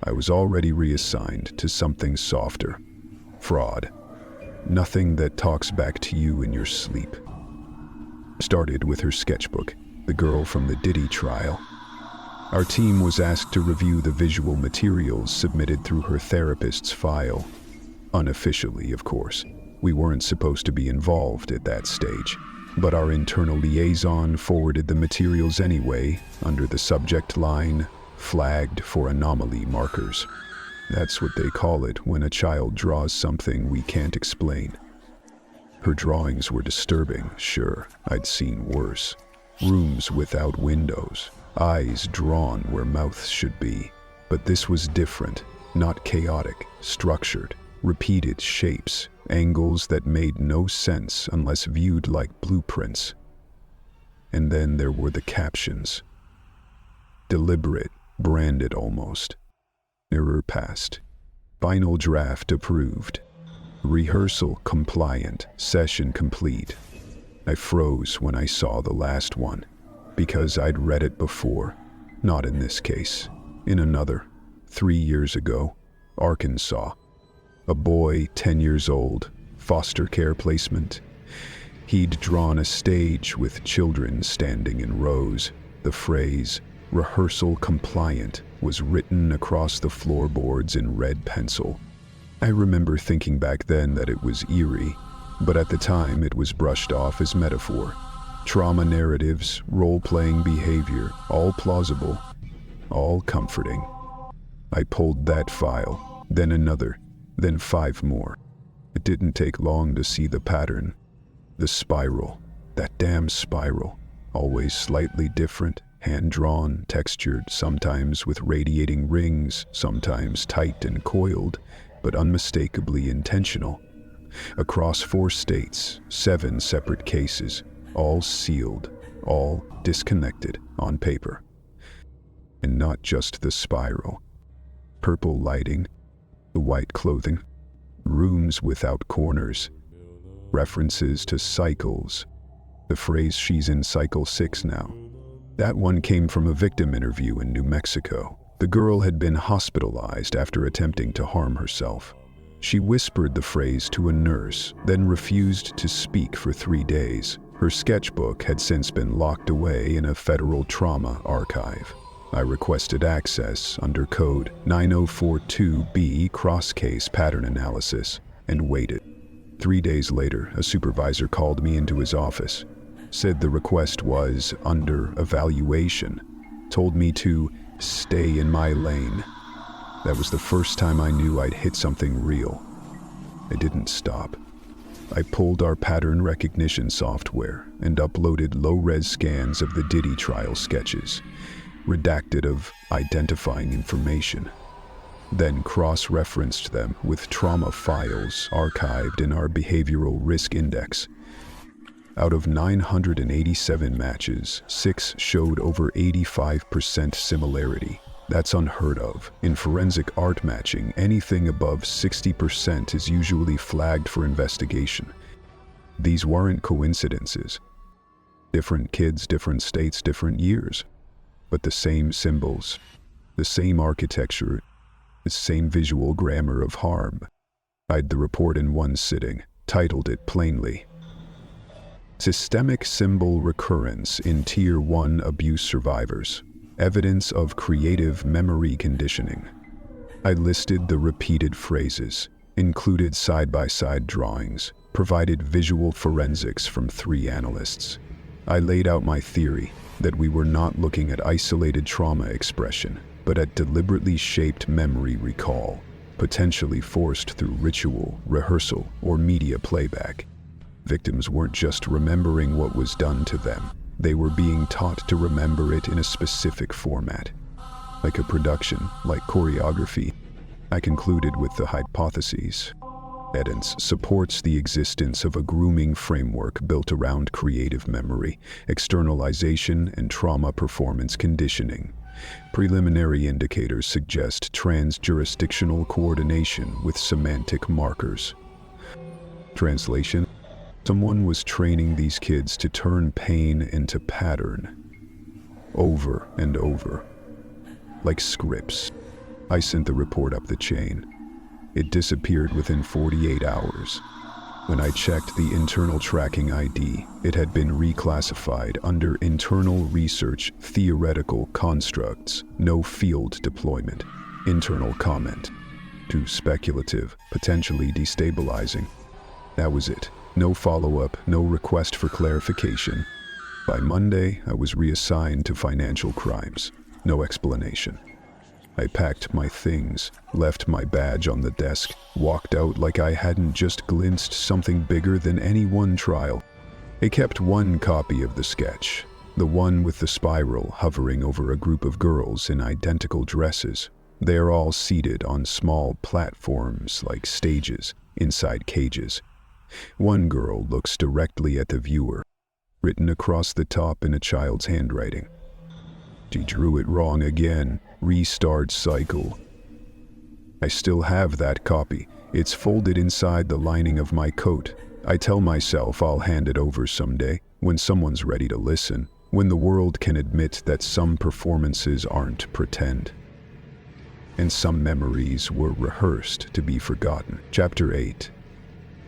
I was already reassigned to something softer. Fraud. Nothing that talks back to you in your sleep. Started with her sketchbook, the girl from the Diddy trial. Our team was asked to review the visual materials submitted through her therapist's file. Unofficially, of course. We weren't supposed to be involved at that stage, but our internal liaison forwarded the materials anyway, under the subject line, flagged for anomaly markers. That's what they call it when a child draws something we can't explain. Her drawings were disturbing, sure, I'd seen worse. Rooms without windows, eyes drawn where mouths should be. But this was different, not chaotic, structured, repeated shapes, angles that made no sense unless viewed like blueprints. And then there were the captions. Deliberate, branded almost. Error passed. Final draft approved. Rehearsal compliant, session complete. I froze when I saw the last one, because I'd read it before. Not in this case. In another. 3 years ago. Arkansas. A boy 10 years old. Foster care placement. He'd drawn a stage with children standing in rows. The phrase, rehearsal compliant, was written across the floorboards in red pencil. I remember thinking back then that it was eerie, but at the time it was brushed off as metaphor. Trauma narratives, role-playing behavior, all plausible, all comforting. I pulled that file, then another, then 5 more. It didn't take long to see the pattern. The spiral, that damn spiral, always slightly different, hand-drawn, textured, sometimes with radiating rings, sometimes tight and coiled, but unmistakably intentional. Across 4 states, 7 separate cases, all sealed. all disconnected on paper. And not just the spiral. Purple lighting, the white clothing, rooms without corners, references to cycles. The phrase "she's in cycle 6 now." That one came from a victim interview in New Mexico. The girl had been hospitalized after attempting to harm herself. She whispered the phrase to a nurse, then refused to speak for 3 days. Her sketchbook had since been locked away in a federal trauma archive. I requested access under code 9042B cross-case pattern analysis and waited. 3 days later, a supervisor called me into his office, said the request was under evaluation, told me to stay in my lane. That was the first time I knew I'd hit something real. I didn't stop. I pulled our pattern recognition software and uploaded low-res scans of the Diddy trial sketches, redacted of identifying information, then cross-referenced them with trauma files archived in our behavioral risk index. Out of 987 matches, 6 showed over 85% similarity. That's unheard of. In forensic art matching, anything above 60% is usually flagged for investigation. These weren't coincidences. Different kids, different states, different years. But the same symbols, the same architecture, the same visual grammar of harm. I'd the report in one sitting, titled it plainly, "Systemic Symbol Recurrence in Tier 1 Abuse Survivors. Evidence of Creative Memory Conditioning." I listed the repeated phrases, included side-by-side drawings, provided visual forensics from 3 analysts. I laid out my theory that we were not looking at isolated trauma expression, but at deliberately shaped memory recall, potentially forced through ritual, rehearsal, or media playback. Victims weren't just remembering what was done to them. They were being taught to remember it in a specific format. Like a production, like choreography. I concluded with the hypotheses. Evidence supports the existence of a grooming framework built around creative memory, externalization, and trauma performance conditioning. Preliminary indicators suggest trans-jurisdictional coordination with semantic markers. Translation: someone was training these kids to turn pain into pattern, over and over, like scripts. I sent the report up the chain. It disappeared within 48 hours. When I checked the internal tracking ID, it had been reclassified under Internal Research Theoretical Constructs, No Field Deployment, Internal Comment, to speculative, potentially destabilizing. That was it. No follow-up, no request for clarification. By Monday, I was reassigned to financial crimes. No explanation. I packed my things, left my badge on the desk, walked out like I hadn't just glimpsed something bigger than any one trial. I kept one copy of the sketch, the one with the spiral hovering over a group of girls in identical dresses. They are all seated on small platforms like stages, inside cages. One girl looks directly at the viewer, written across the top in a child's handwriting. She drew it wrong again. Restart cycle. I still have that copy. It's folded inside the lining of my coat. I tell myself I'll hand it over someday, when someone's ready to listen, when the world can admit that some performances aren't pretend. And some memories were rehearsed to be forgotten. Chapter 8.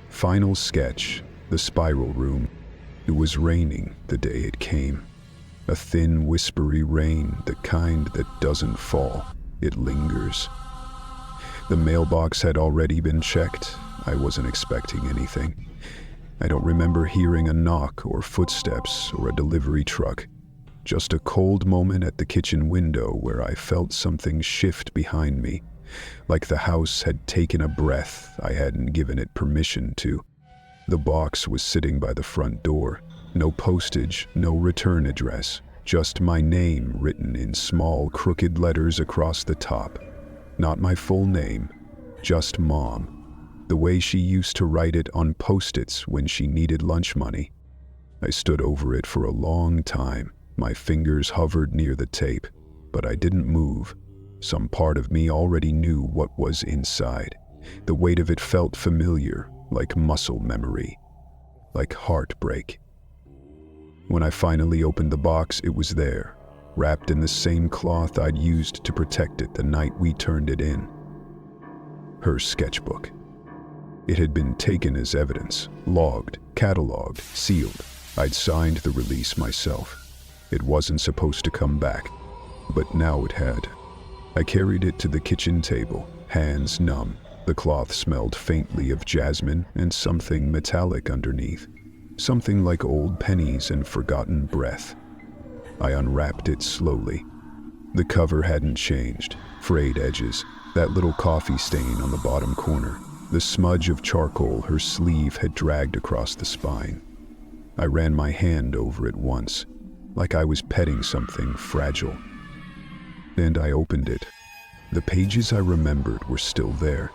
Final sketch, the spiral room. It was raining the day it came. A thin, whispery rain, the kind that doesn't fall, it lingers. The mailbox had already been checked. I wasn't expecting anything. I don't remember hearing a knock or footsteps or a delivery truck. Just a cold moment at the kitchen window where I felt something shift behind me, like the house had taken a breath I hadn't given it permission to. The box was sitting by the front door. No postage, no return address, just my name written in small, crooked letters across the top. Not my full name, just Mom, the way she used to write it on Post-its when she needed lunch money. I stood over it for a long time. My fingers hovered near the tape, but I didn't move. Some part of me already knew what was inside. The weight of it felt familiar, like muscle memory, like heartbreak. When I finally opened the box, it was there, wrapped in the same cloth I'd used to protect it the night we turned it in. Her sketchbook. It had been taken as evidence, logged, cataloged, sealed. I'd signed the release myself. It wasn't supposed to come back, but now it had. I carried it to the kitchen table, hands numb. The cloth smelled faintly of jasmine and something metallic underneath, something like old pennies and forgotten breath. I unwrapped it slowly. The cover hadn't changed, frayed edges, that little coffee stain on the bottom corner, the smudge of charcoal her sleeve had dragged across the spine. I ran my hand over it once, like I was petting something fragile. And I opened it. The pages I remembered were still there.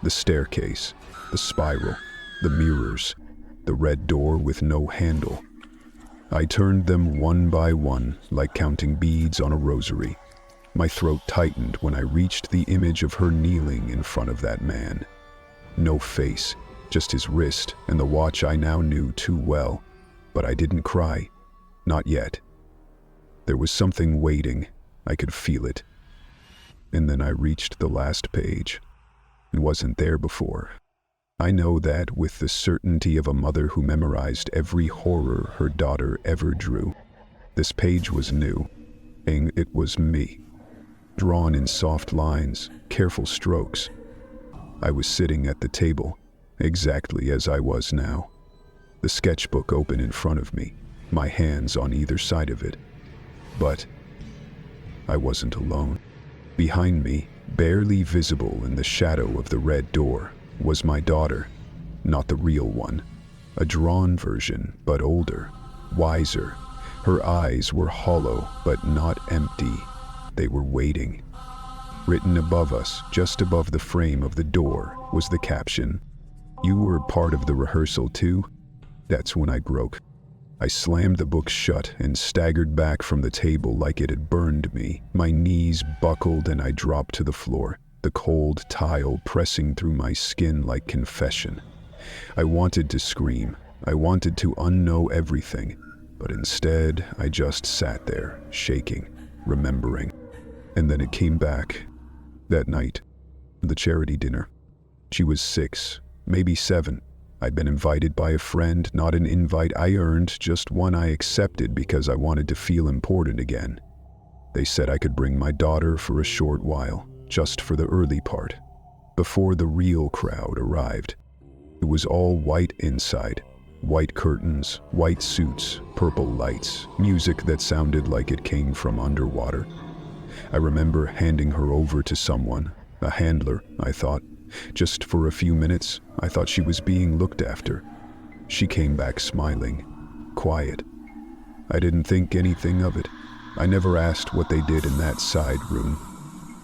The staircase, the spiral, the mirrors, the red door with no handle. I turned them one by one, like counting beads on a rosary. My throat tightened when I reached the image of her kneeling in front of that man. No face, just his wrist and the watch I now knew too well. But I didn't cry. Not yet. There was something waiting. I could feel it. And then I reached the last page. It wasn't there before. I know that with the certainty of a mother who memorized every horror her daughter ever drew. This page was new, and it was me. Drawn in soft lines, careful strokes. I was sitting at the table, exactly as I was now. The sketchbook open in front of me, my hands on either side of it. But I wasn't alone. Behind me, barely visible in the shadow of the red door, was my daughter. Not the real one. A drawn version, but older, wiser. Her eyes were hollow, but not empty. They were waiting. Written above us, just above the frame of the door, was the caption, "You were part of the rehearsal too?" That's when I broke. I slammed the book shut and staggered back from the table like it had burned me. My knees buckled and I dropped to the floor, the cold tile pressing through my skin like confession. I wanted to scream. I wanted to unknow everything, but instead I just sat there, shaking, remembering. And then it came back. That night, the charity dinner. She was 6, maybe 7. I'd been invited by a friend, not an invite I earned, just one I accepted because I wanted to feel important again. They said I could bring my daughter for a short while, just for the early part, before the real crowd arrived. It was all white inside, white curtains, white suits, purple lights, music that sounded like it came from underwater. I remember handing her over to someone, a handler, I thought. Just for a few minutes, I thought she was being looked after. She came back smiling, quiet. I didn't think anything of it. I never asked what they did in that side room.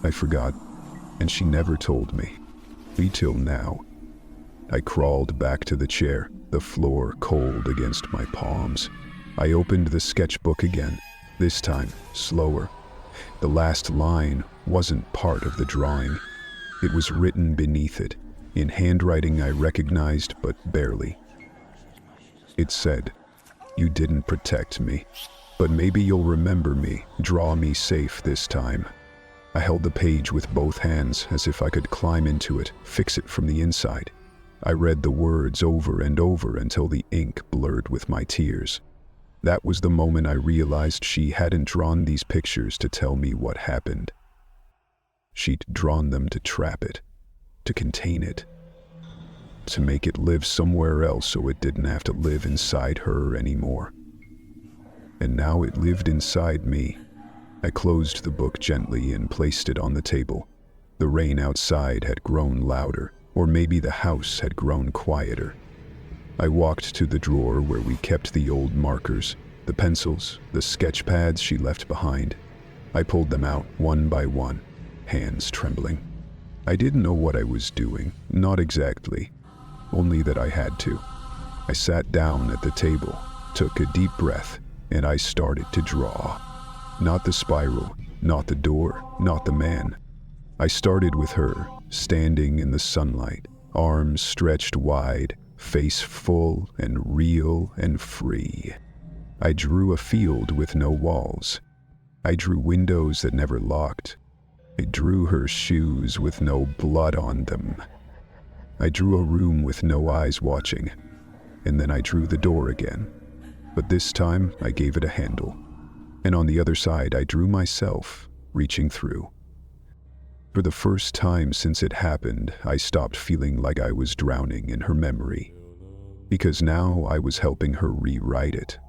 I forgot, and she never told me. Until now. I crawled back to the chair, the floor cold against my palms. I opened the sketchbook again, this time slower. The last line wasn't part of the drawing. It was written beneath it, in handwriting I recognized but barely. It said, "You didn't protect me, but maybe you'll remember me, draw me safe this time." I held the page with both hands as if I could climb into it, fix it from the inside. I read the words over and over until the ink blurred with my tears. That was the moment I realized she hadn't drawn these pictures to tell me what happened. She'd drawn them to trap it, to contain it, to make it live somewhere else so it didn't have to live inside her anymore. And now it lived inside me. I closed the book gently and placed it on the table. The rain outside had grown louder, or maybe the house had grown quieter. I walked to the drawer where we kept the old markers, the pencils, the sketch pads she left behind. I pulled them out one by one, hands trembling. I didn't know what I was doing, not exactly, only that I had to. I sat down at the table, took a deep breath, and I started to draw. Not the spiral, not the door, not the man. I started with her, standing in the sunlight, arms stretched wide, face full and real and free. I drew a field with no walls. I drew windows that never locked. I drew her shoes with no blood on them. I drew a room with no eyes watching, and then I drew the door again. But this time, I gave it a handle. And on the other side, I drew myself, reaching through. For the first time since it happened, I stopped feeling like I was drowning in her memory. Because now I was helping her rewrite it.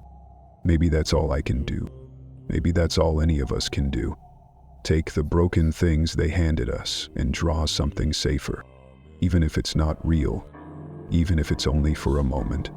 Maybe that's all I can do. Maybe that's all any of us can do. Take the broken things they handed us and draw something safer. Even if it's not real. Even if it's only for a moment.